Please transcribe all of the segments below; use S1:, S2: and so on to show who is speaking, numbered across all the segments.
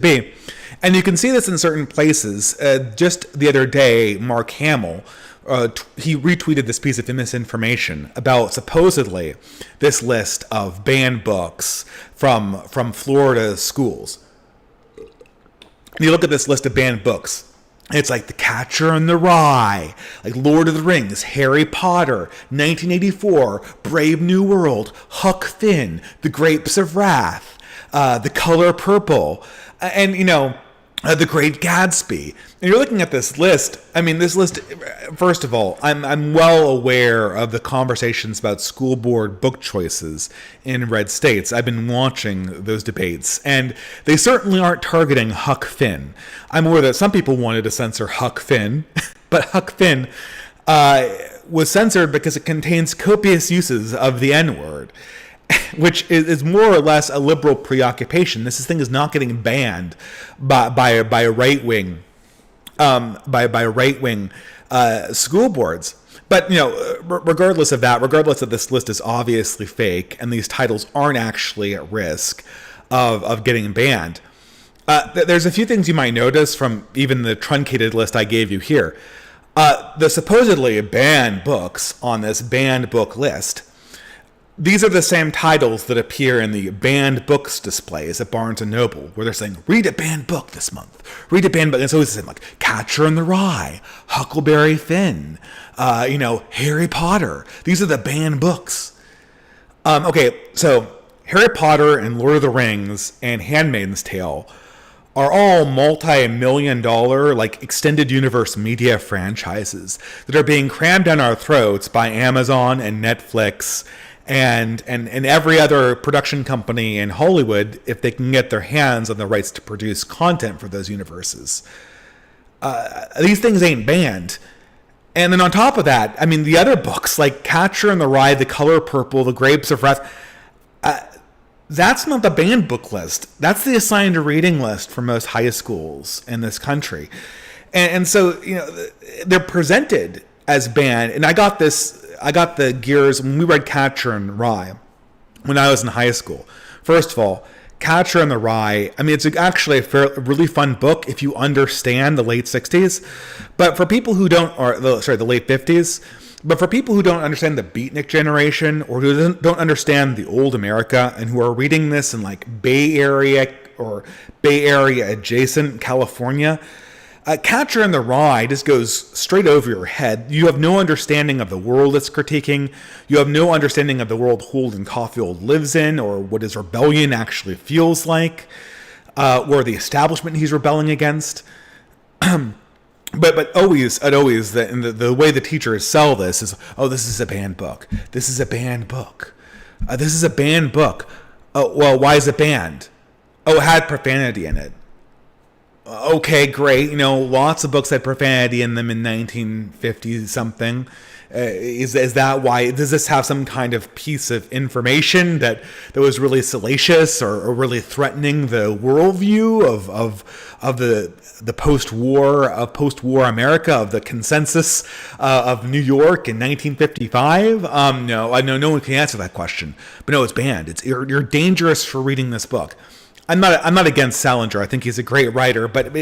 S1: be. And you can see this in certain places. Just the other day, Mark Hamill, he retweeted this piece of misinformation about supposedly this list of banned books from Florida schools. And you look at this list of banned books. It's like The Catcher in the Rye, like Lord of the Rings, Harry Potter, 1984, Brave New World, Huck Finn, The Grapes of Wrath, The Color Purple, and, The Great Gatsby. And you're looking at this list. I mean, this list, first of all, I'm well aware of the conversations about school board book choices in red states. I've been watching those debates, and they certainly aren't targeting Huck Finn. I'm aware that some people wanted to censor Huck Finn, but Huck Finn was censored because it contains copious uses of the N-word, which is more or less a liberal preoccupation. This thing is not getting banned by a right wing school boards. But regardless of that, regardless of this list is obviously fake, and these titles aren't actually at risk of getting banned. There's a few things you might notice from even the truncated list I gave you here. The supposedly banned books on this banned book list. These are the same titles that appear in the banned books displays at Barnes & Noble, where they're saying, read a banned book this month. Read a banned book. And it's always the same, like Catcher in the Rye, Huckleberry Finn, Harry Potter. These are the banned books. Okay, so Harry Potter and Lord of the Rings and Handmaid's Tale are all multi-million-dollar, like, extended universe media franchises that are being crammed down our throats by Amazon and Netflix and every other production company in Hollywood, if they can get their hands on the rights to produce content for those universes. These things ain't banned. And then on top of that, I mean, the other books, like Catcher in the Rye, The Color Purple, The Grapes of Wrath, that's not the banned book list. That's the assigned reading list for most high schools in this country. And so, they're presented as banned. And I got the gears when we read Catcher in the Rye when I was in high school. First of all, Catcher in the Rye, I mean, it's actually a really fun book if you understand the late 60s. But for people who don't, the late 50s, but for people who don't understand the beatnik generation or who don't understand the old America and who are reading this in like Bay Area or Bay Area adjacent California, Catcher in the Rye just goes straight over your head. You have no understanding of the world it's critiquing. You have no understanding of the world Holden Caulfield lives in or what his rebellion actually feels like, or the establishment he's rebelling against. But always, the way the teachers sell this is, this is a banned book. This is a banned book. This is a banned book. Oh, well, why is it banned? Oh, it had profanity in it. Okay, great. Lots of books had profanity in them in 1950 something. Is that why? Does this have some kind of piece of information that was really salacious or really threatening the worldview of the post-war America, of the consensus of New York in 1955? No, I know no one can answer that question. But no, it's banned. You're dangerous for reading this book. I'm not against Salinger. I think he's a great writer, but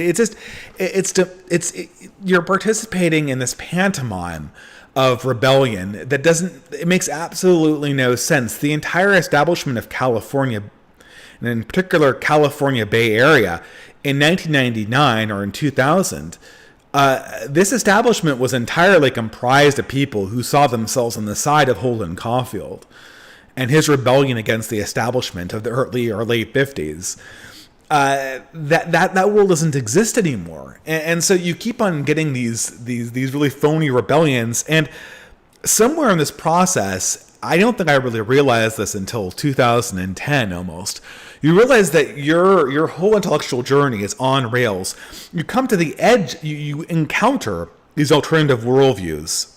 S1: you're participating in this pantomime of rebellion it makes absolutely no sense. The entire establishment of California, and in particular California Bay Area, in 1999 or in 2000, this establishment was entirely comprised of people who saw themselves on the side of Holden Caulfield and his rebellion against the establishment of the early or late 50s. That world doesn't exist anymore, and so you keep on getting these really phony rebellions. And somewhere in this process, I don't think I really realized this until 2010 almost. You realize that your whole intellectual journey is on rails. You come to the edge. You encounter these alternative worldviews.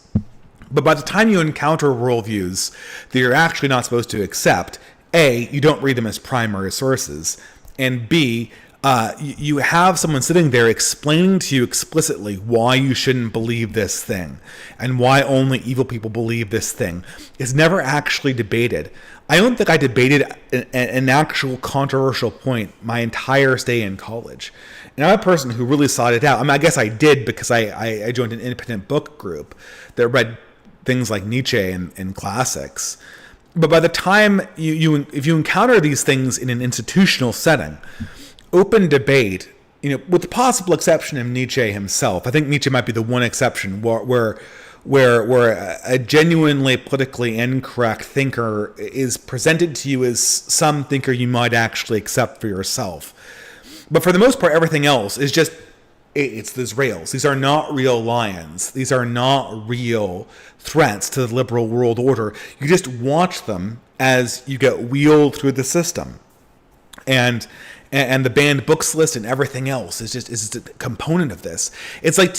S1: But by the time you encounter worldviews that you're actually not supposed to accept, A, you don't read them as primary sources, and B, You have someone sitting there explaining to you explicitly why you shouldn't believe this thing and why only evil people believe this thing. It's never actually debated. I don't think I debated an actual controversial point my entire stay in college. And I'm a person who really sought it out. I mean, I guess I did because I joined an independent book group that read things like Nietzsche and classics. But by the time if you encounter these things in an institutional setting, open debate, with the possible exception of Nietzsche himself. I think Nietzsche might be the one exception where a genuinely politically incorrect thinker is presented to you as some thinker you might actually accept for yourself. But for the most part, everything else is just, it's these rails. These are not real lions. These are not real threats to the liberal world order. You just watch them as you get wheeled through the system. And the banned books list and everything else is just a component of this. It's like